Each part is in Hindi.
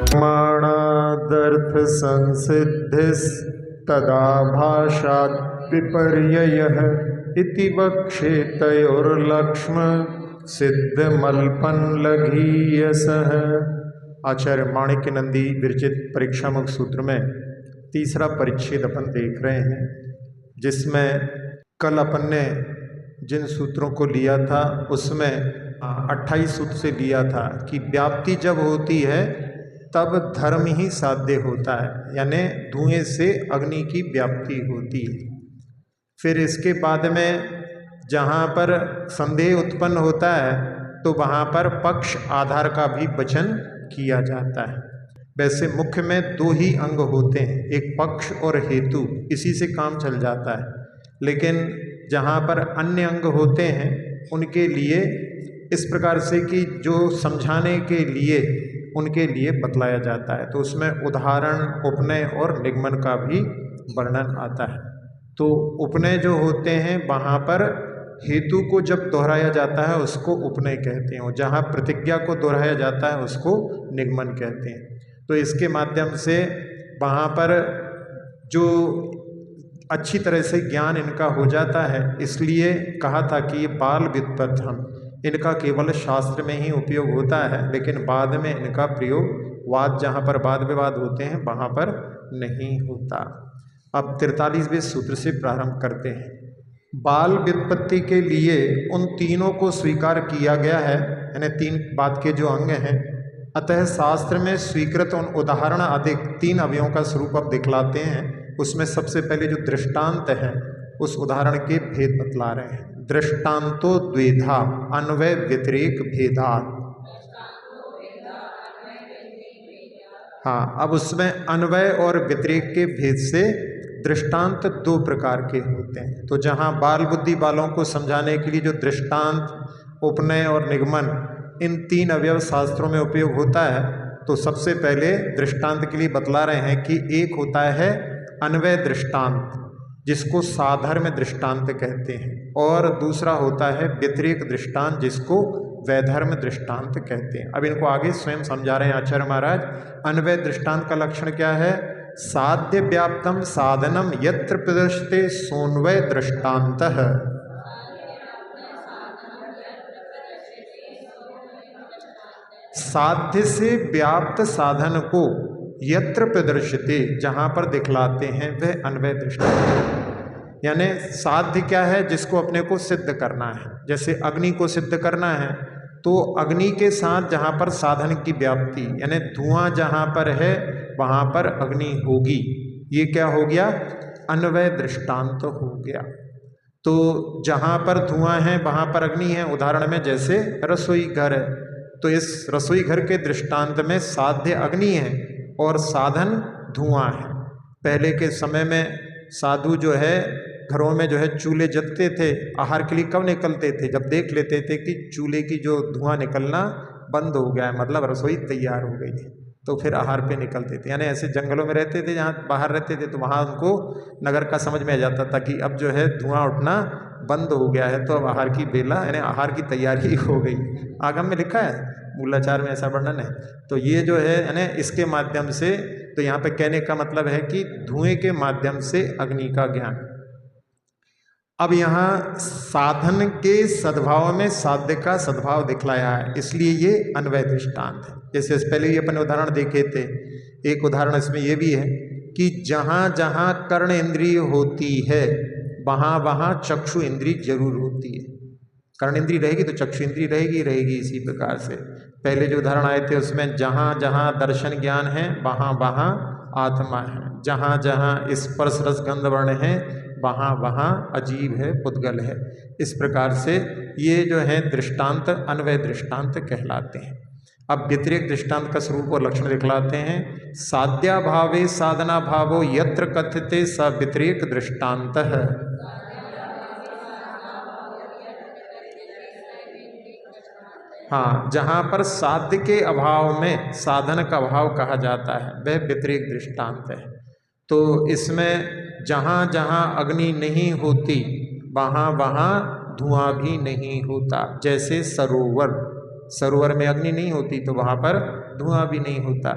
प्रमाणादर्थ संसिद्धिस्तदा भाषात् विपर्ययः इति वक्षेतयोर्लक्ष्म सिद्धमल्पनलघीयसः। आचार्य माणिक्य नंदी विरचित परीक्षामुख सूत्र में तीसरा परिच्छेद अपन देख रहे हैं, जिसमें कल अपन ने जिन सूत्रों को लिया था उसमें 28 सूत्र से लिया था कि व्याप्ति जब होती है तब धर्म ही साध्य होता है, यानी धुएं से अग्नि की व्याप्ति होती है। फिर इसके बाद में जहाँ पर संदेह उत्पन्न होता है तो वहाँ पर पक्ष आधार का भी वचन किया जाता है। वैसे मुख्य में दो ही अंग होते हैं, एक पक्ष और हेतु, इसी से काम चल जाता है। लेकिन जहाँ पर अन्य अंग होते हैं उनके लिए इस प्रकार से कि जो समझाने के लिए उनके लिए बतलाया जाता है, तो उसमें उदाहरण, उपनय और निगमन का भी वर्णन आता है। तो उपनय जो होते हैं वहाँ पर हेतु को जब दोहराया जाता है उसको उपनय कहते हैं, और जहाँ प्रतिज्ञा को दोहराया जाता है उसको निगमन कहते हैं। तो इसके माध्यम से वहाँ पर जो अच्छी तरह से ज्ञान इनका हो जाता है, इसलिए कहा था कि ये बाल व्युत्पत्तम, इनका केवल शास्त्र में ही उपयोग होता है, लेकिन बाद में इनका प्रयोग वाद, जहाँ पर वाद विवाद होते हैं वहाँ पर नहीं होता। अब 43वें सूत्र से प्रारंभ करते हैं। बाल व्युत्पत्ति के लिए उन तीनों को स्वीकार किया गया है, यानी तीन बात के जो अंग हैं। अतः शास्त्र में स्वीकृत उन उदाहरण अधिक 3 अवयवों का स्वरूप अब दिखलाते हैं। उसमें सबसे पहले जो दृष्टांत है उस उदाहरण के भेद बतला रहे हैं। दृष्टांतो द्वेधा अन्वय व्यतिरेक भेदात्। हाँ, अब उसमें अन्वय और व्यतिरेक के भेद से दृष्टांत 2 प्रकार के होते हैं। तो जहाँ बाल बुद्धि वालों को समझाने के लिए जो दृष्टांत, उपनय और निगमन, इन 3 अवयव शास्त्रों में उपयोग होता है, तो सबसे पहले दृष्टांत के लिए बतला रहे हैं कि एक होता है अन्वय दृष्टांत, जिसको साधर्म दृष्टांत कहते हैं, और दूसरा होता है व्यतिरेक दृष्टांत, जिसको वैधर्म दृष्टांत कहते हैं। अब इनको आगे स्वयं समझा रहे हैं आचार्य महाराज। अन्वय दृष्टांत का लक्षण क्या है? साध्य व्याप्तम साधनम यत्र प्रदर्शते सोन्वय दृष्टान्तः। साध्य से व्याप्त साधन को यत्र प्रदर्शते, जहाँ पर दिखलाते हैं, वह अन्वय दृष्टांत। यानी साध्य क्या है? जिसको अपने को सिद्ध करना है। जैसे अग्नि को सिद्ध करना है तो अग्नि के साथ जहाँ पर साधन की व्याप्ति, यानी धुआं जहाँ पर है वहाँ पर अग्नि होगी, ये क्या हो गया? अन्वय दृष्टांत हो गया। तो जहाँ पर धुआं है वहाँ पर अग्नि है। उदाहरण में जैसे रसोई घर है, तो इस रसोई घर के दृष्टांत में साध्य अग्नि है और साधन धुआं है। पहले के समय में साधु जो है घरों में जो है चूल्हे जलते थे। आहार के लिए कब निकलते थे? जब देख लेते थे कि चूल्हे की जो धुआं निकलना बंद हो गया है, मतलब रसोई तैयार हो गई है, तो फिर आहार पे निकलते थे। यानी ऐसे जंगलों में रहते थे जहाँ बाहर रहते थे, तो वहाँ उनको नगर का समझ में आ जाता था कि अब जो है धुआं उठना बंद हो गया है, तो अब आहार की बेला, यानी आहार की तैयारी हो गई। आगम में लिखा है, मूलाचार में ऐसा वर्णन है। तो ये जो है यानी इसके माध्यम से, तो यहाँ पे कहने का मतलब है कि धुएं के माध्यम से अग्नि का ज्ञान। अब यहाँ साधन के सद्भाव में साध्य का सद्भाव दिखलाया है, इसलिए ये अन्वय दृष्टांत है। जैसे पहले ही अपन उदाहरण देखे थे, एक उदाहरण इसमें ये भी है कि जहाँ जहाँ कर्ण इंद्रिय होती है वहाँ वहाँ चक्षु इंद्रिय जरूर होती है। कर्ण इंद्रिय रहेगी तो चक्षु इंद्रिय रहेगी। इसी प्रकार से पहले जो उदाहरण आए थे उसमें जहाँ जहाँ दर्शन ज्ञान है वहाँ वहाँ आत्मा है, जहाँ जहाँ स्पर्श रस गंध वर्ण है वहाँ वहाँ अजीब है, पुद्गल है। इस प्रकार से ये जो है दृष्टांत अन्वय दृष्टांत कहलाते हैं। अब व्यतिरेक दृष्टांत का स्वरूप और लक्षण दिखलाते हैं। साध्या भावे साधना भावो यत्र कथ्यते स व्यतिरेक दृष्टांतः। हाँ, जहाँ पर साध्य के अभाव में साधन का अभाव कहा जाता है वह व्यतिरेक दृष्टांत है। तो इसमें जहाँ जहाँ अग्नि नहीं होती वहाँ वहाँ धुआं भी नहीं होता। जैसे सरोवर में अग्नि नहीं होती तो वहाँ पर धुआं भी नहीं होता।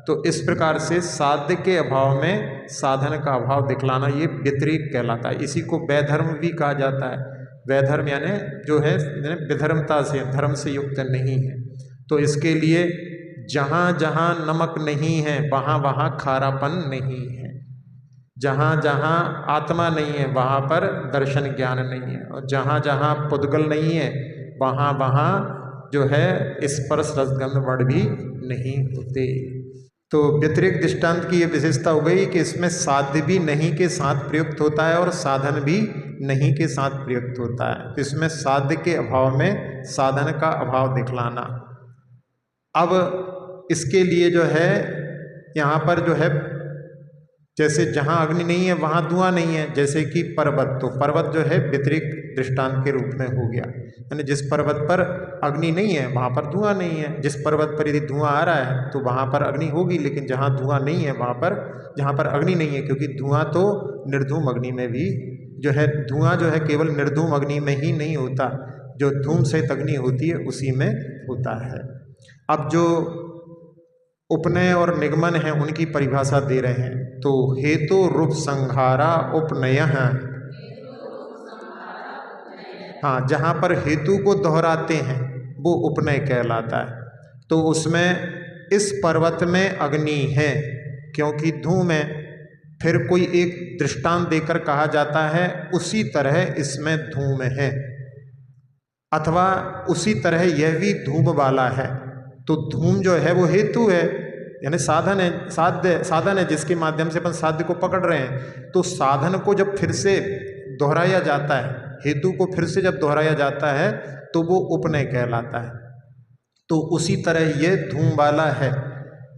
तो इस प्रकार से साध्य के अभाव में साधन का अभाव दिखलाना ये व्यतिरेक कहलाता है। इसी को वैधर्म भी कहा जाता है। वैधर्म यानी जो है विधर्मता से, धर्म से युक्त नहीं है। तो इसके लिए जहाँ जहाँ नमक नहीं है वहाँ वहाँ खारापन नहीं है, जहाँ जहाँ आत्मा नहीं है वहाँ पर दर्शन ज्ञान नहीं है, और जहाँ जहाँ पुद्गल नहीं है वहाँ वहाँ जो है स्पर्श रसगंध वर्ण भी नहीं होते। तो व्यतिरिक्त दृष्टांत की ये विशेषता हो गई कि इसमें साध्य भी नहीं के साथ प्रयुक्त होता है और साधन भी नहीं के साथ प्रयुक्त होता है। तो इसमें साध्य के अभाव में साधन का अभाव दिखलाना। अब इसके लिए जो है यहाँ पर जो है जैसे जहाँ अग्नि नहीं है वहाँ धुआं नहीं है, जैसे कि पर्वत, तो पर्वत जो है व्यतिरिक्त दृष्टांत के रूप में हो गया, यानी जिस पर्वत पर अग्नि नहीं है वहाँ पर धुआं नहीं है। जिस पर्वत पर यदि धुआं आ रहा है तो वहाँ पर अग्नि होगी, लेकिन जहाँ धुआं नहीं है वहाँ पर, जहाँ पर अग्नि नहीं है, क्योंकि धुआं तो निर्धूम अग्नि में भी जो है, धुआं जो है केवल निर्धूम अग्नि में ही नहीं होता, जो धूम सहित अग्नि होती है उसी में होता है। अब जो उपनय और निगमन है उनकी परिभाषा दे रहे हैं। तो हेतु रूप संहारा उपनय है, हाँ, जहाँ पर हेतु को दोहराते हैं वो उपनय कहलाता है। तो उसमें इस पर्वत में अग्नि है क्योंकि धूम है, फिर कोई एक दृष्टांत देकर कहा जाता है उसी तरह इसमें धूम है, अथवा उसी तरह यह भी धूम वाला है। तो धूम जो है वो हेतु है, यानी साधन है, साधन है जिसके माध्यम से अपन साध्य को पकड़ रहे हैं। तो साधन को जब फिर से दोहराया जाता है, हेतु को फिर से जब दोहराया जाता है तो वो उपनय कहलाता है। तो उसी तरह ये धूम वाला है,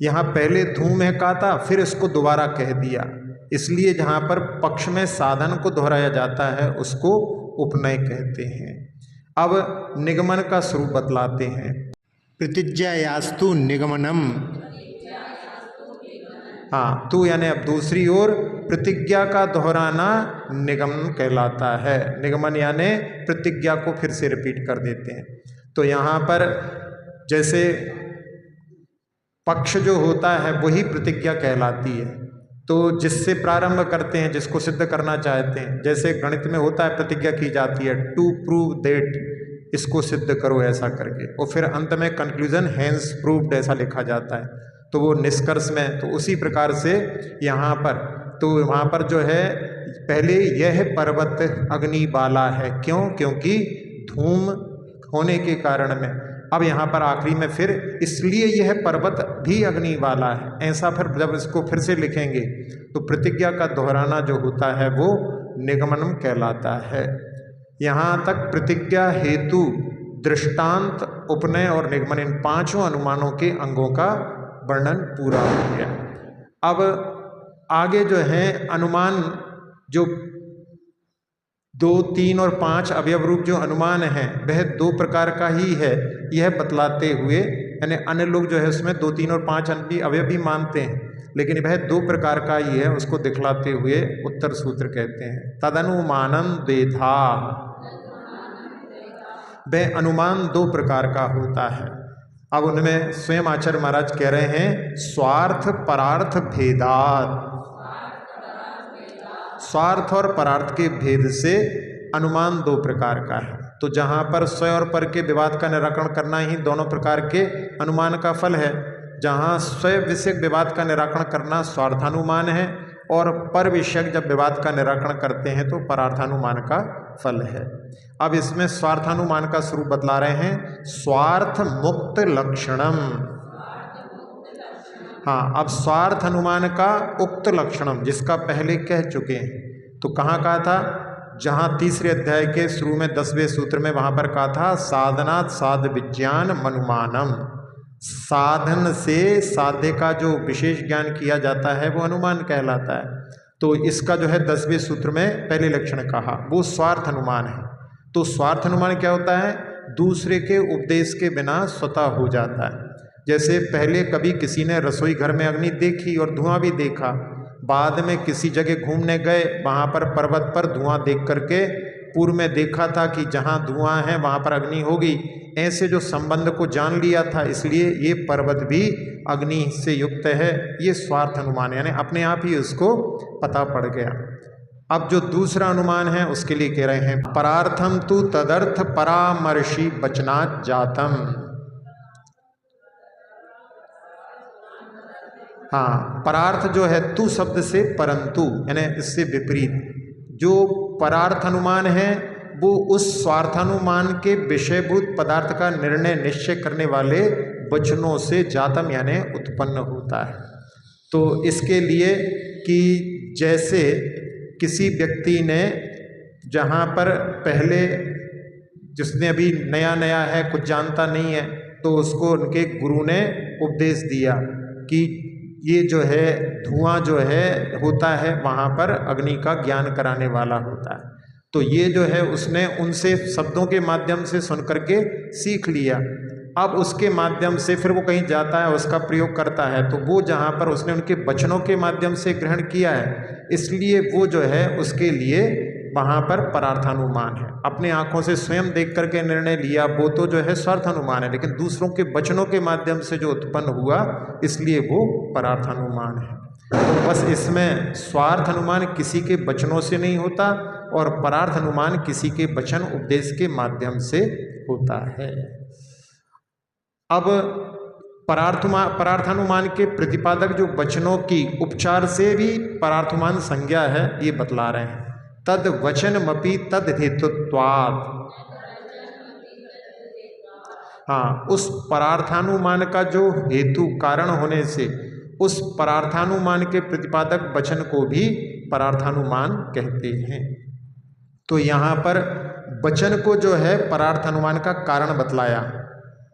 यहाँ पहले धूम है कहा था, फिर इसको दोबारा कह दिया, इसलिए जहाँ पर पक्ष में साधन को दोहराया जाता है उसको उपनय कहते हैं। अब निगमन का स्वरूप बतलाते हैं। प्रतिज्ञायास्तु निगमनम, हाँ, तो यानी अब दूसरी ओर प्रतिज्ञा का दोहराना निगमन कहलाता है। निगमन यानी प्रतिज्ञा को फिर से रिपीट कर देते हैं। तो यहाँ पर जैसे पक्ष जो होता है वही प्रतिज्ञा कहलाती है। तो जिससे प्रारंभ करते हैं, जिसको सिद्ध करना चाहते हैं, जैसे गणित में होता है प्रतिज्ञा की जाती है टू प्रूव दैट, इसको सिद्ध करो ऐसा करके, और फिर अंत में कंक्लूजन हैंस प्रूव्ड ऐसा लिखा जाता है, तो वो निष्कर्ष में। तो उसी प्रकार से यहाँ पर, तो वहाँ पर जो है पहले यह पर्वत अग्नि वाला है, क्यों? क्योंकि धूम होने के कारण में। अब यहाँ पर आखिरी में फिर इसलिए यह पर्वत भी अग्नि वाला है, ऐसा फिर जब इसको फिर से लिखेंगे तो प्रतिज्ञा का दोहराना जो होता है वो निगमनम कहलाता है। यहाँ तक प्रतिज्ञा, हेतु, दृष्टांत, उपनय और निगमन, इन पांचों अनुमानों के अंगों का वर्णन पूरा हो गया। अब आगे जो है अनुमान, जो 2, 3 और 5 अवयव रूप जो अनुमान है वह 2 प्रकार का ही है, यह बतलाते हुए, यानी अन्य लोग जो है उसमें 2, 3 और 5 अवयव भी मानते हैं, लेकिन वह 2 प्रकार का ही है, उसको दिखलाते हुए उत्तर सूत्र कहते हैं। तदनुमानम द्वेधा, वह अनुमान 2 प्रकार का होता है। अब उनमें स्वयं आचार्य महाराज कह रहे हैं स्वार्थ परार्थ भेदात, स्वार्थ और परार्थ के भेद से अनुमान 2 प्रकार का है। तो जहाँ पर स्व और पर के विवाद का निराकरण करना ही दोनों प्रकार के अनुमान का फल है, जहाँ स्व विषयक विवाद का निराकरण करना स्वार्थानुमान है, और पर विषयक जब विवाद का निराकरण करते हैं तो परार्थानुमान का फल है। अब इसमें स्वार्थानुमान का स्वरूप बतला रहे हैं, स्वार्थ मुक्त लक्षणम। हाँ, अब स्वार्थ अनुमान का उक्त लक्षणम, जिसका पहले कह चुके हैं, तो कहाँ कहा था? जहाँ तीसरे अध्याय के शुरू में 10वें सूत्र में वहाँ पर कहा था साधनात् साध विज्ञान मनुमानम, साधन से साध्य का जो विशेष ज्ञान किया जाता है वो अनुमान कहलाता है। तो इसका जो है 10वें सूत्र में पहले लक्षण कहा वो स्वार्थ अनुमान है। तो स्वार्थ अनुमान क्या होता है? दूसरे के उपदेश के बिना स्वतः हो जाता है। जैसे पहले कभी किसी ने रसोई घर में अग्नि देखी और धुआं भी देखा, बाद में किसी जगह घूमने गए, वहाँ पर पर्वत पर धुआं देख करके पूर्व में देखा था कि जहाँ धुआं है वहाँ पर अग्नि होगी, ऐसे जो संबंध को जान लिया था, इसलिए ये पर्वत भी अग्नि से युक्त है। ये स्वार्थ अनुमान यानी अपने आप ही उसको पता पड़ गया। अब जो दूसरा अनुमान है उसके लिए कह रहे हैं परार्थम तु तदर्थ परामर्शी वचनात् जातम। हाँ, परार्थ जो है तू शब्द से परंतु यानी इससे विपरीत, जो परार्थ अनुमान है वो उस स्वार्थानुमान के विषयभूत पदार्थ का निर्णय निश्चय करने वाले वचनों से जातम यानी उत्पन्न होता है। तो इसके लिए कि जैसे किसी व्यक्ति ने जहाँ पर पहले जिसने अभी नया नया है कुछ जानता नहीं है, तो उसको उनके गुरु ने उपदेश दिया कि ये जो है धुआं जो है होता है वहाँ पर अग्नि का ज्ञान कराने वाला होता है। तो ये जो है उसने उनसे शब्दों के माध्यम से सुन करके सीख लिया। अब उसके माध्यम से फिर वो कहीं जाता है, उसका प्रयोग करता है, तो वो जहाँ पर उसने उनके वचनों के माध्यम से ग्रहण किया है, इसलिए वो जो है उसके लिए वहाँ पर परार्थानुमान है। अपने आंखों से स्वयं देख करके निर्णय लिया वो तो जो है स्वार्थानुमान है, लेकिन दूसरों के वचनों के माध्यम से जो उत्पन्न हुआ इसलिए वो परार्थानुमान है। तो बस इसमें स्वार्थ अनुमान किसी के वचनों से नहीं होता और परार्थ अनुमान किसी के वचन उपदेश के माध्यम से होता है। अब परार्थानुमान के प्रतिपादक जो वचनों की उपचार से भी परार्थुमान संज्ञा है ये बतला रहे हैं। तद वचनमपि तद हेतुत्वात्, हाँ, उस परार्थानुमान का जो हेतु कारण होने से उस परार्थानुमान के प्रतिपादक वचन को भी परार्थानुमान कहते हैं। तो यहाँ पर वचन को जो है परार्थानुमान का कारण बतलाया,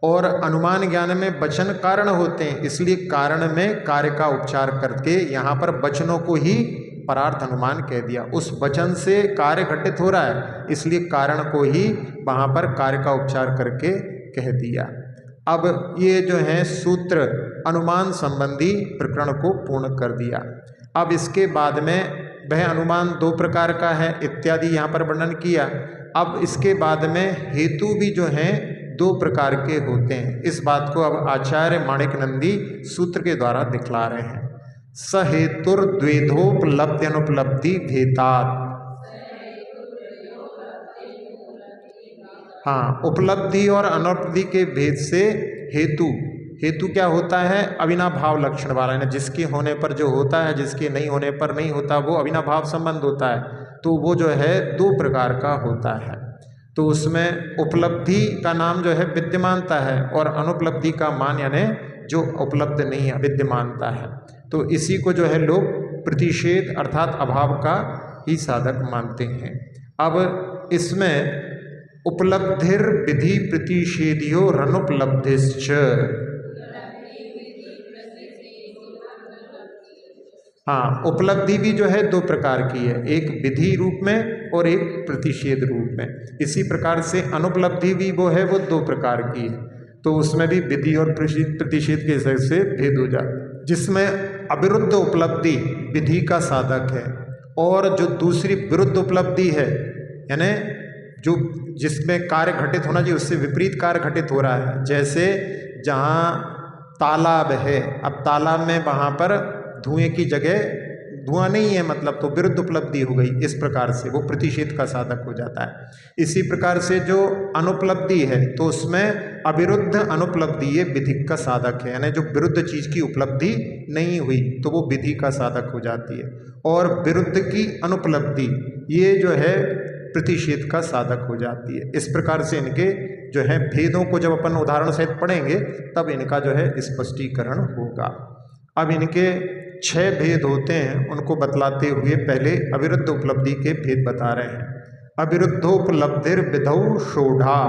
और अनुमान ज्ञान में वचन कारण होते हैं, इसलिए कारण में कार्य का उपचार करके यहाँ पर वचनों को ही परार्थ अनुमान कह दिया। उस वचन से कार्य घटित हो रहा है, इसलिए कारण को ही वहाँ पर कार्य का उपचार करके कह दिया। अब ये जो है सूत्र अनुमान संबंधी प्रकरण को पूर्ण कर दिया। अब इसके बाद में वह अनुमान दो प्रकार का है इत्यादि यहाँ पर वर्णन किया। अब इसके बाद में हेतु भी जो हैं दो प्रकार के होते हैं। इस बात को अब आचार्य माणिक नंदी सूत्र के द्वारा दिखला रहे हैं। सहेतुर्द्वेधोपलब्धि अनुपलब्धि भेदात्, हाँ, उपलब्धि और अनुपलब्धि के भेद से हेतु क्या होता है? अविनाभाव लक्षण वाला है, जिसके होने पर जो होता है, जिसके नहीं होने पर नहीं होता, वो अविनाभाव संबंध होता है। तो वो जो है दो प्रकार का होता है। तो उसमें उपलब्धि का नाम जो है विद्यमानता है और अनुपलब्धि का मान यानी जो उपलब्ध नहीं है, विद्यमानता है। तो इसी को जो है लोग प्रतिषेध अर्थात अभाव का ही साधक मानते हैं। अब इसमें उपलब्धिर विधि प्रतिषेधियो रनुपलब्धिश्च, हाँ, उपलब्धि भी जो है दो प्रकार की है, एक विधि रूप में और एक प्रतिषेध रूप में। इसी प्रकार से अनुपलब्धि भी वो है, वो दो प्रकार की है। तो उसमें भी विधि और प्रतिषेध के हिसाब से भेद हो जाता है, जिसमें अविरुद्ध उपलब्धि विधि का साधक है और जो दूसरी विरुद्ध उपलब्धि है यानी जो जिसमें कार्य घटित होना चाहिए उससे विपरीत कार्य घटित हो रहा है। जैसे जहाँ तालाब है, अब तालाब में वहाँ पर धुएं की जगह धुआं नहीं है, मतलब तो विरुद्ध उपलब्धि हो गई। इस प्रकार से वो प्रतिषेध का साधक हो जाता है। इसी प्रकार से जो अनुपलब्धि है तो उसमें अविरुद्ध अनुपलब्धि ये विधि का साधक है, यानी जो विरुद्ध चीज की उपलब्धि नहीं हुई तो वो विधि का साधक हो जाती है। और विरुद्ध की अनुपलब्धि ये जो है प्रतिषेध का साधक हो जाती है। इस प्रकार से इनके जो है भेदों को जब अपन उदाहरण सहित पढ़ेंगे तब इनका जो है स्पष्टीकरण होगा। अब इनके 6 भेद होते हैं, उनको बतलाते हुए पहले अविरुद्ध उपलब्धि के भेद बता रहे हैं। अविरुद्धोपलब्धिर विधौ षोढ़ा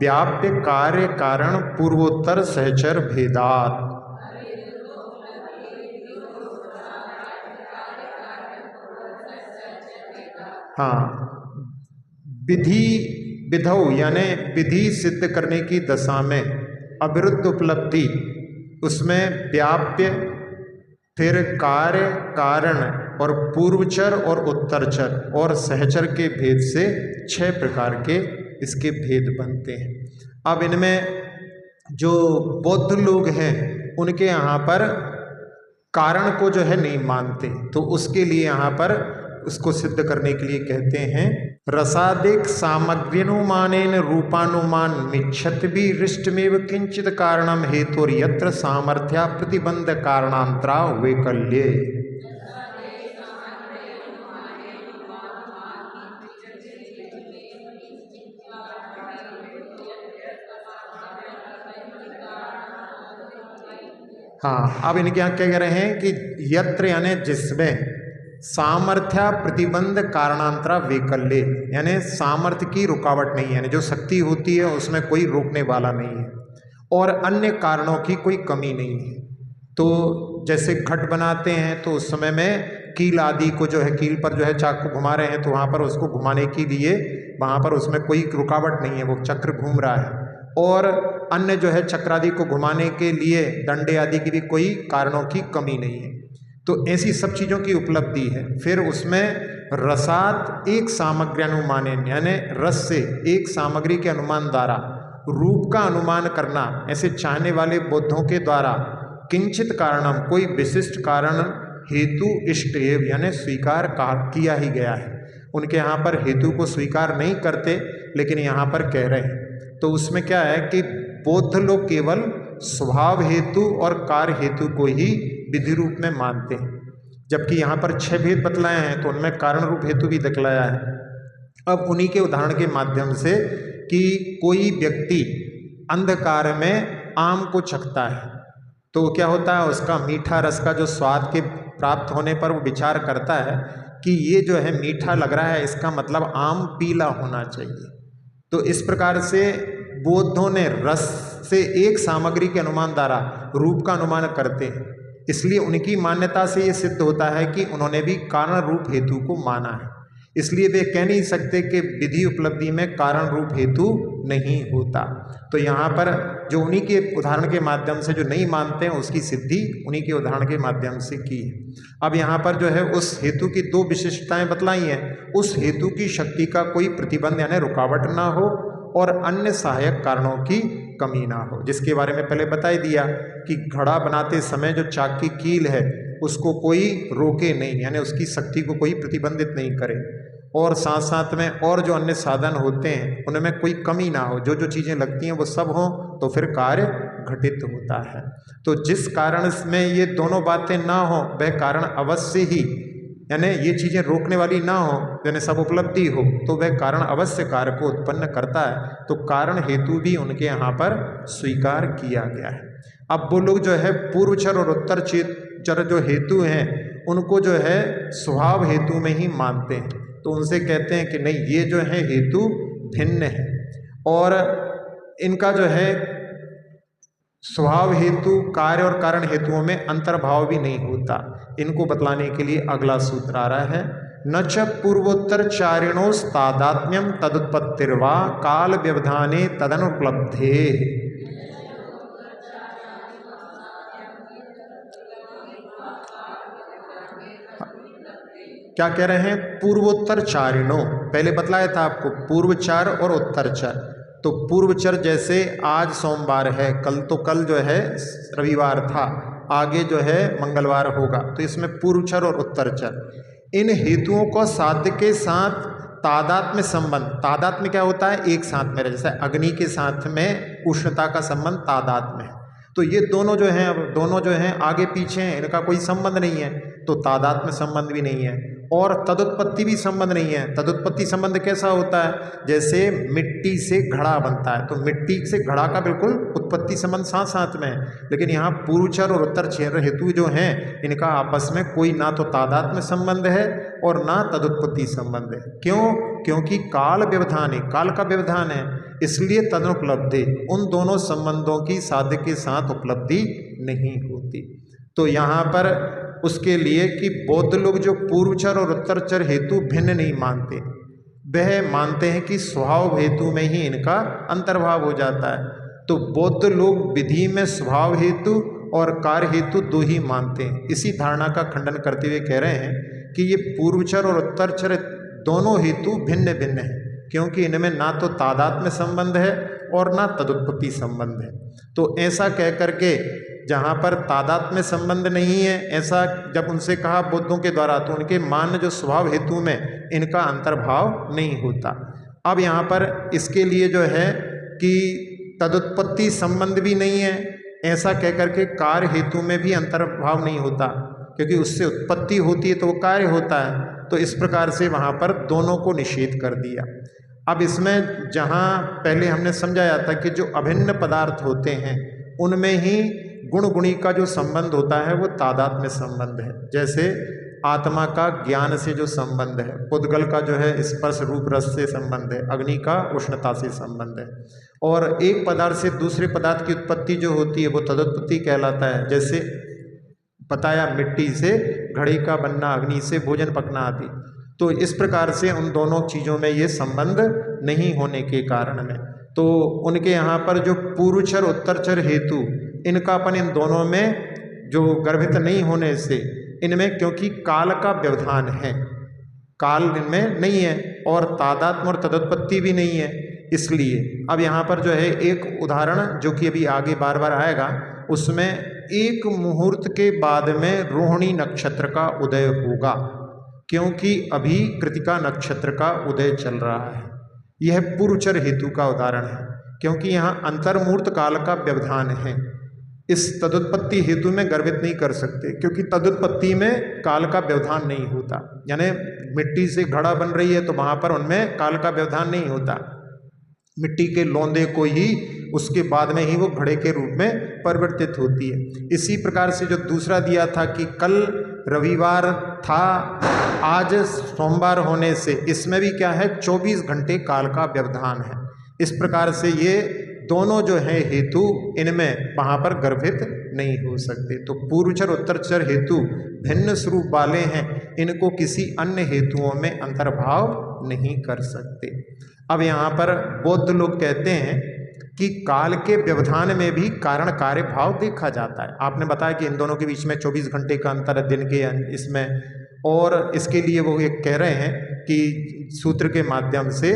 व्याप्य कार्य कारण पूर्वोत्तर सहचर भेदात्, हाँ, विधौ यानी विधि सिद्ध करने की दशा में अविरुद्ध उपलब्धि उसमें व्याप्य फिर कार्य, कारण और पूर्वचर और उत्तरचर और सहचर के भेद से 6 प्रकार के इसके भेद बनते हैं। अब इनमें जो बौद्ध लोग हैं उनके यहाँ पर कारण को जो है नहीं मानते, तो उसके लिए यहाँ पर उसको सिद्ध करने के लिए कहते हैं रसादिक सामग्र्यनुमानेन रूपानुमान मिच्छति रिष्टमेव किंचित कारणम हेतुर यत्र सामर्थ्या प्रतिबंध कारणांतरा वैकल्ये। हाँ, अब इनके यहाँ क्या कह रहे हैं कि यत्र यानी जिसमें सामर्थ्य प्रतिबंध कारणांतरा वैकल्य, यानी सामर्थ्य की रुकावट नहीं है, यानी जो शक्ति होती है उसमें कोई रोकने वाला नहीं है और अन्य कारणों की कोई कमी नहीं है। तो जैसे घट बनाते हैं तो उस समय में कील आदि को जो है, कील पर जो है चाकू घुमा रहे हैं तो वहाँ पर उसको घुमाने के लिए वहाँ पर उसमें कोई रुकावट नहीं है, वो चक्र घूम रहा है। और अन्य जो है चक्र आदि को घुमाने के लिए दंडे आदि की भी कोई कारणों की कमी नहीं है। तो ऐसी सब चीज़ों की उपलब्धि है। फिर उसमें रसात एक सामग्री अनुमान, यानी रस से एक सामग्री के अनुमान द्वारा रूप का अनुमान करना, ऐसे चाहने वाले बौद्धों के द्वारा किंचित कारणम कोई विशिष्ट कारण हेतु इष्ट एव यानी स्वीकार किया ही गया है। उनके यहाँ पर हेतु को स्वीकार नहीं करते, लेकिन यहाँ पर कह रहे हैं। तो उसमें क्या है कि बौद्ध लोग केवल स्वभाव हेतु और कार्य हेतु को ही विधि रूप में मानते हैं, जबकि यहाँ पर 6 भेद बतलाए हैं तो उनमें कारण रूप हेतु भी दिखलाया है। अब उन्हीं के उदाहरण के माध्यम से कि कोई व्यक्ति अंधकार में आम को चखता है तो क्या होता है, उसका मीठा रस का जो स्वाद के प्राप्त होने पर वो विचार करता है कि ये जो है मीठा लग रहा है, इसका मतलब आम पीला होना चाहिए। तो इस प्रकार से बौद्धों ने रस से एक सामग्री के अनुमान द्वारा रूप का अनुमान करते हैं, इसलिए उनकी मान्यता से ये सिद्ध होता है कि उन्होंने भी कारण रूप हेतु को माना है। इसलिए वे कह नहीं सकते कि विधि उपलब्धि में कारण रूप हेतु नहीं होता। तो यहाँ पर जो उन्हीं के उदाहरण के माध्यम से जो नहीं मानते हैं उसकी सिद्धि उन्हीं के उदाहरण के माध्यम से की है। अब यहाँ पर जो है उस हेतु की 2 विशिष्टताएं बतलाई हैं। उस हेतु की शक्ति का कोई प्रतिबंध यानी रुकावट ना हो और अन्य सहायक कारणों की कमी ना हो, जिसके बारे में पहले बता ही दिया कि घड़ा बनाते समय जो चाक की कील है उसको कोई रोके नहीं, यानी उसकी शक्ति को कोई प्रतिबंधित नहीं करे, और साथ साथ में और जो अन्य साधन होते हैं उनमें कोई कमी ना हो, जो जो चीज़ें लगती हैं वो सब हों, तो फिर कार्य घटित होता है। तो जिस कारण में ये दोनों बातें ना हो वह कारण अवश्य ही, यानी ये चीज़ें रोकने वाली ना हो, यानी सब उपलब्धि हो, तो वह कारण अवश्य कार्य को उत्पन्न करता है। तो कारण हेतु भी उनके यहाँ पर स्वीकार किया गया है। अब वो लोग जो है पूर्वचर और उत्तरचर जो हेतु हैं उनको जो है स्वभाव हेतु में ही मानते हैं, तो उनसे कहते हैं कि नहीं, ये जो है हेतु भिन्न है और इनका जो है स्वभाव हेतु कार्य और कारण हेतुओं में अंतर्भाव भी नहीं होता। इनको बतलाने के लिए अगला सूत्र आ रहा है, न च पूर्वोत्तर चारिणोस्तादात्म्यम तदुत्पत्तिर्वा काल व्यवधाने तदनुपलब्धे। क्या कह रहे हैं, पूर्वोत्तर चारिणों, पहले बतलाया था आपको पूर्वचार और उत्तरचर। तो पूर्वचर जैसे आज सोमवार है, कल जो है रविवार था, आगे जो है मंगलवार होगा, तो इसमें पूर्वचर और उत्तरचर इन हेतुओं को साध्य के साथ तादात्म्य संबंध, तादात्म्य क्या होता है, एक साथ में, जैसे अग्नि के साथ में उष्णता का संबंध तादात्म्य है। तो ये दोनों जो हैं, अब दोनों जो हैं आगे पीछे हैं, इनका कोई संबंध नहीं है, तो तादात्म्य संबंध भी नहीं है और तदुत्पत्ति भी संबंध नहीं है। तदुत्पत्ति संबंध कैसा होता है, जैसे मिट्टी से घड़ा बनता है, तो मिट्टी से घड़ा का बिल्कुल उत्पत्ति संबंध साथ साथ में है, लेकिन यहाँ पूर्वचर और उत्तरचर हेतु जो हैं इनका आपस में कोई ना तो तादात्म्य संबंध है और ना तदुत्पत्ति संबंध है। क्यों? क्योंकि काल व्यवधान है, काल का व्यवधान है, इसलिए तदनुपलब्धि, उन दोनों संबंधों की साध्य के साथ उपलब्धि नहीं होती। तो यहाँ पर उसके लिए कि बौद्ध लोग जो पूर्वचर और उत्तरचर हेतु भिन्न नहीं मानते, वह मानते हैं कि स्वभाव हेतु में ही इनका अंतर्भाव हो जाता है। तो बौद्ध लोग विधि में स्वभाव हेतु और कार्य हेतु दो ही मानते हैं। इसी धारणा का खंडन करते हुए कह रहे हैं कि ये पूर्वचर और उत्तरचर दोनों हेतु भिन्न भिन्न हैं, क्योंकि इनमें ना तो तादात्म्य संबंध है और ना तदुत्पत्ति संबंध है। तो ऐसा कह करके जहाँ पर तादात्म्य संबंध नहीं है, ऐसा जब उनसे कहा बुद्धों के द्वारा, तो उनके मान जो स्वभाव हेतु में इनका अंतर्भाव नहीं होता। अब यहाँ पर इसके लिए जो है कि तदुत्पत्ति संबंध भी नहीं है, ऐसा कह करके कार्य हेतु में भी अंतर्भाव नहीं होता, क्योंकि उससे उत्पत्ति होती है तो वो कार्य होता है। तो इस प्रकार से वहाँ पर दोनों को निषेध कर दिया। अब इसमें जहाँ पहले हमने समझाया था कि जो अभिन्न पदार्थ होते हैं उनमें ही गुण गुणी का जो संबंध होता है वो तादात्म्य संबंध है। जैसे आत्मा का ज्ञान से जो संबंध है, पुद्गल का जो है स्पर्श रूप रस से संबंध है, अग्नि का उष्णता से संबंध है, और एक पदार्थ से दूसरे पदार्थ की उत्पत्ति जो होती है वो तदुत्पत्ति कहलाता है। जैसे बताया मिट्टी से घड़ी का बनना, अग्नि से भोजन पकना आदि। तो इस प्रकार से उन दोनों चीज़ों में ये संबंध नहीं होने के कारण में तो उनके यहाँ पर जो पूर्वचर उत्तरचर हेतु इनका अपन इन दोनों में जो गर्भित नहीं होने से इनमें क्योंकि काल का व्यवधान है, काल इनमें नहीं है और तादात्म्य और तदुत्पत्ति भी नहीं है, इसलिए अब यहाँ पर जो है एक उदाहरण जो कि अभी आगे बार बार आएगा, उसमें एक मुहूर्त के बाद में रोहिणी नक्षत्र का उदय होगा, क्योंकि अभी कृतिका नक्षत्र का उदय चल रहा है। यह पूर्वचर हेतु का उदाहरण है, क्योंकि यहाँ अंतर्मुहूर्त काल का व्यवधान है। इस तदुत्पत्ति हेतु में गर्भित नहीं कर सकते, क्योंकि तदुत्पत्ति में काल का व्यवधान नहीं होता। यानी मिट्टी से घड़ा बन रही है तो वहाँ पर उनमें काल का व्यवधान नहीं होता, मिट्टी के लोंदे को ही उसके बाद में ही वो घड़े के रूप में परिवर्तित होती है। इसी प्रकार से जो दूसरा दिया था कि कल रविवार था, आज सोमवार होने से इसमें भी क्या है, 24 घंटे काल का व्यवधान है। इस प्रकार से ये दोनों जो है हेतु इनमें वहाँ पर गर्भित नहीं हो सकते। तो पूर्वचर उत्तरचर हेतु भिन्न स्वरूप वाले हैं, इनको किसी अन्य हेतुओं में अंतर्भाव नहीं कर सकते। अब यहाँ पर बौद्ध लोग कहते हैं कि काल के व्यवधान में भी कारण कार्य भाव देखा जाता है। आपने बताया कि इन दोनों के बीच में 24 घंटे का अंतर है दिन के इसमें, और इसके लिए वो एक कह रहे हैं कि सूत्र के माध्यम से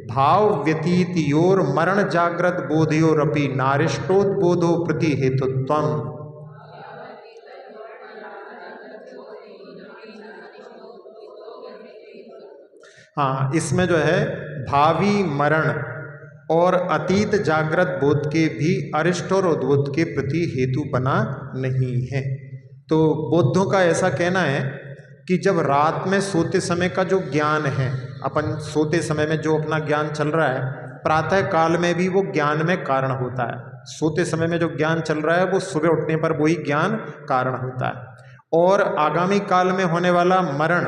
भाव व्यतीतयोर मरण जागृत बोधयोरपि नारिष्टोद्बोधो प्रति हेतुत्वम। हाँ, इसमें जो है भावी मरण और अतीत जागृत बोध के भी अरिष्ट और उद्बोध के प्रति हेतु बना नहीं है। तो बौद्धों का ऐसा कहना है कि जब रात में सोते समय का जो ज्ञान है, अपन सोते समय में जो अपना ज्ञान चल रहा है, प्रातः काल में भी वो ज्ञान में कारण होता है। सोते समय में जो ज्ञान चल रहा है वो सुबह उठने पर वही ज्ञान कारण होता है। और आगामी काल में होने वाला मरण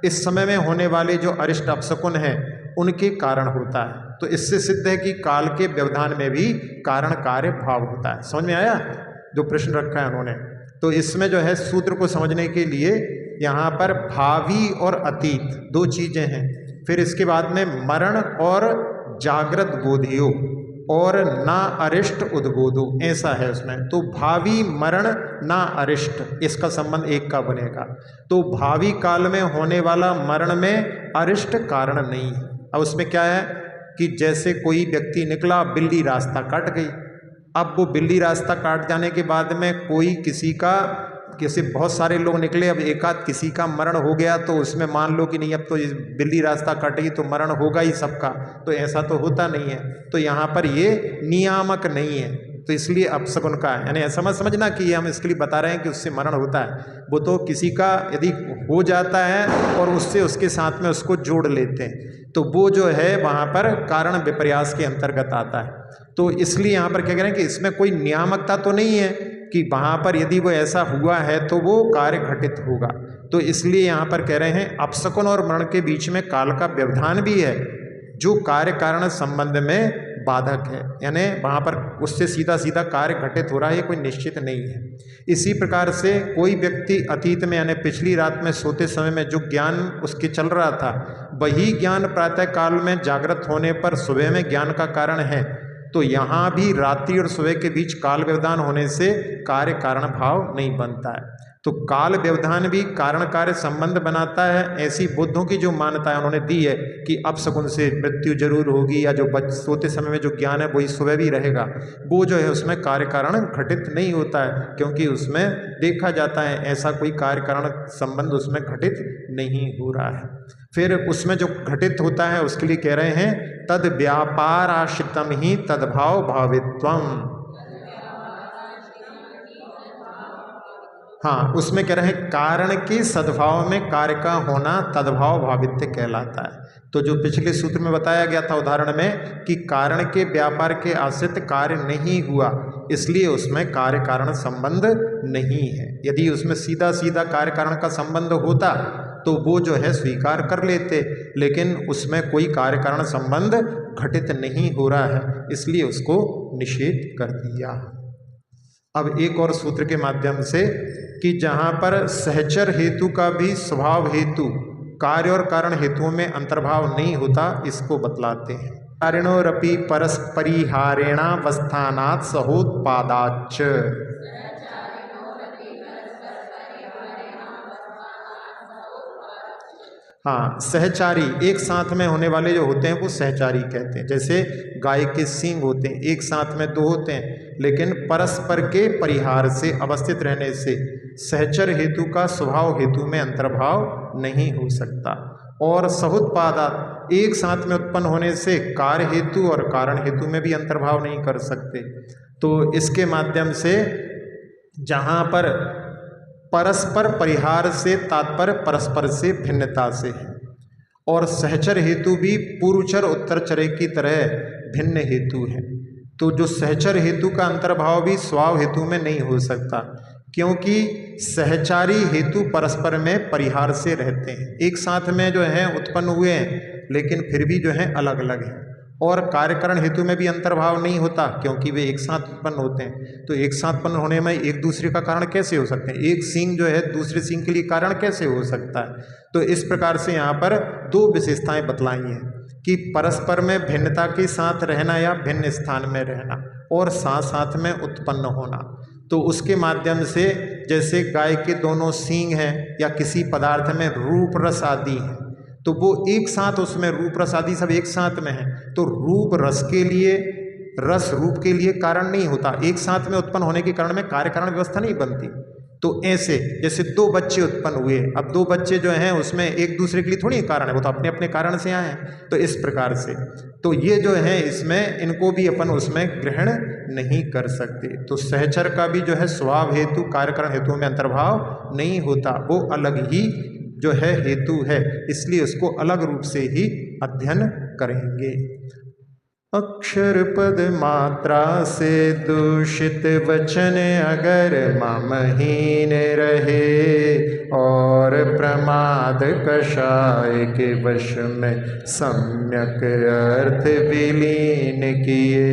इस समय में होने वाले जो अरिष्ट अपशकुन हैं उनके कारण होता है। तो इससे सिद्ध है कि काल के व्यवधान में भी कारण कार्य भाव होता है। समझ में आया जो प्रश्न रखा है उन्होंने? तो इसमें जो है सूत्र को समझने के लिए यहाँ पर भावी और अतीत दो चीजें हैं, फिर इसके बाद में मरण और जागृत बोधियो और ना अरिष्ट उद्बोधो, ऐसा है उसमें। तो भावी मरण ना अरिष्ट, इसका संबंध एक का बनेगा। तो भावी काल में होने वाला मरण में अरिष्ट कारण नहीं है। अब उसमें क्या है कि जैसे कोई व्यक्ति निकला, बिल्ली रास्ता काट गई। अब वो बिल्ली रास्ता काट जाने के बाद में कोई किसी का, जैसे बहुत सारे लोग निकले, अब एक आध किसी का मरण हो गया तो उसमें मान लो कि नहीं अब तो बिल्ली रास्ता काटेगी तो मरण होगा ही सबका, तो ऐसा तो होता नहीं है। तो यहाँ पर ये नियामक नहीं है, तो इसलिए अपशकुन का है। यानी ऐसा समझना कि ये हम इसके लिए बता रहे हैं कि उससे मरण होता है, वो तो किसी का यदि हो जाता है और उससे उसके साथ में उसको जोड़ लेते हैं तो वो जो है वहाँ पर कारण विपर्यास के अंतर्गत आता है। तो इसलिए यहाँ पर क्या कह रहे हैं कि इसमें कोई नियामकता तो नहीं है कि वहाँ पर यदि वो ऐसा हुआ है तो वो कार्य घटित होगा। तो इसलिए यहाँ पर कह रहे हैं अपशकुन और मरण के बीच में काल का व्यवधान भी है जो कार्य कारण संबंध में बाधक है, यानी वहाँ पर उससे सीधा सीधा कार्य घटित हो रहा है, ये कोई निश्चित नहीं है। इसी प्रकार से कोई व्यक्ति अतीत में यानी पिछली रात में सोते समय में जो ज्ञान उसके चल रहा था वही ज्ञान प्रातः काल में जागृत होने पर सुबह में ज्ञान का कारण है, तो यहाँ भी रात्रि और सुबह के बीच काल व्यवधान होने से कार्य कारण भाव नहीं बनता है। तो काल व्यवधान भी कारण कार्य संबंध बनाता है। ऐसी बुद्धों की जो मान्यता है उन्होंने दी है कि अपशकुन से मृत्यु जरूर होगी, या जो सोते समय में जो ज्ञान है वही सुबह भी रहेगा, वो जो है उसमें कार्य कारण घटित नहीं होता है, क्योंकि उसमें देखा जाता है ऐसा कोई कार्य कारण संबंध उसमें घटित नहीं हो रहा है। फिर उसमें जो घटित होता है उसके लिए कह रहे हैं तद व्यापार आश्रितम ही तद्भाव भावित्वम। हाँ, उसमें कह रहे हैं कारण के सद्भाव में कार्य का होना तद्भाव भावित्य कहलाता है। तो जो पिछले सूत्र में बताया गया था उदाहरण में कि कारण के व्यापार के आश्रित कार्य नहीं हुआ, इसलिए उसमें कार्य कारण संबंध नहीं है। यदि उसमें सीधा सीधा कार्य कारण का संबंध होता तो वो जो है स्वीकार कर लेते, लेकिन उसमें कोई कार्य कारण संबंध घटित नहीं हो रहा है, इसलिए उसको निषेध कर दिया। अब एक और सूत्र के माध्यम से कि जहाँ पर सहचर हेतु का भी स्वभाव हेतु कार्य और कारण हेतुओं में अंतर्भाव नहीं होता, इसको बतलाते हैं। कारणोरपि परस्परिहारेणावस्थानात् सहोत्पादाच्च। हाँ, सहचारी एक साथ में होने वाले जो होते हैं वो सहचारी कहते हैं। जैसे गाय के सींग होते हैं, एक साथ में दो होते हैं, लेकिन परस्पर के परिहार से अवस्थित रहने से सहचर हेतु का स्वभाव हेतु में अंतर्भाव नहीं हो सकता। और सहुत्पादात एक साथ में उत्पन्न होने से कार्य हेतु और कारण हेतु में भी अंतर्भाव नहीं कर सकते। तो इसके माध्यम से जहाँ पर परस्पर परिहार से तात्पर्य परस्पर से भिन्नता से है, और सहचर हेतु भी पूर्वचर उत्तरचर की तरह भिन्न हेतु है। तो जो सहचर हेतु का अंतर्भाव भी स्वभाव हेतु में नहीं हो सकता, क्योंकि सहचारी हेतु परस्पर में परिहार से रहते हैं, एक साथ में जो है उत्पन्न हुए हैं लेकिन फिर भी जो है अलग अलग हैं। और कार्यकरण हेतु में भी अंतर्भाव नहीं होता, क्योंकि वे एक साथ उत्पन्न होते हैं। तो एक साथ उत्पन्न होने में एक दूसरे का कारण कैसे हो सकते हैं? एक सींग जो है दूसरे सींग के लिए कारण कैसे हो सकता है? तो इस प्रकार से यहाँ पर दो विशेषताएं बतलाई हैं कि परस्पर में भिन्नता के साथ रहना या भिन्न स्थान में रहना, और साथ साथ में उत्पन्न होना। तो उसके माध्यम से जैसे गाय के दोनों सींग हैं या किसी पदार्थ में रूप रस आदि हैं, तो वो एक साथ उसमें रूप रस आदि सब एक साथ में है। तो रूप रस के लिए, रस रूप के लिए कारण नहीं होता, एक साथ में उत्पन्न होने के कारण में कार्य कारण व्यवस्था नहीं बनती। तो ऐसे जैसे दो बच्चे उत्पन्न हुए, अब दो बच्चे जो हैं उसमें एक दूसरे के लिए थोड़ी कारण है, वो तो अपने अपने कारण से आए हैं। तो इस प्रकार से तो ये जो है इसमें इनको भी अपन उसमें ग्रहण नहीं कर सकते। तो सहचर का भी जो है स्वभाव हेतु कार्यकरण हेतु में अंतर्भाव नहीं होता, वो अलग ही जो है हेतु है, इसलिए उसको अलग रूप से ही अध्ययन करेंगे। अक्षर पद मात्रा से दूषित वचन अगर ममहीन रहे, और प्रमाद कषाय के वश में सम्यक अर्थ विलीन किए,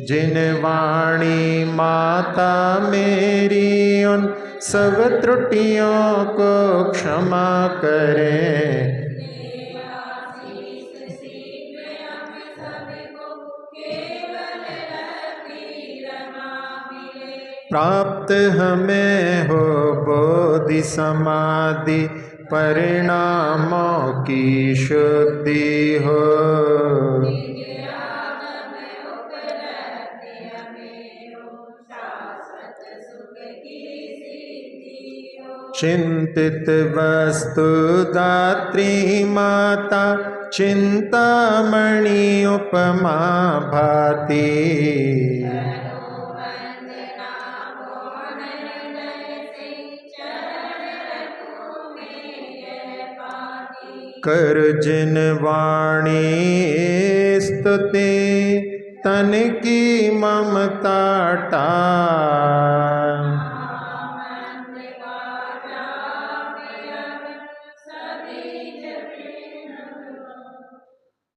जिन वाणी माता मेरी उन सब त्रुटियों को क्षमा करें। प्राप्त हमें हो बोधि समाधि परिणामों की शुद्धि हो, चिंतित वस्तु दात्री माता चिंतामणि उपमा भाति, कर जिन वाणी स्तुति तन की ममता टारी,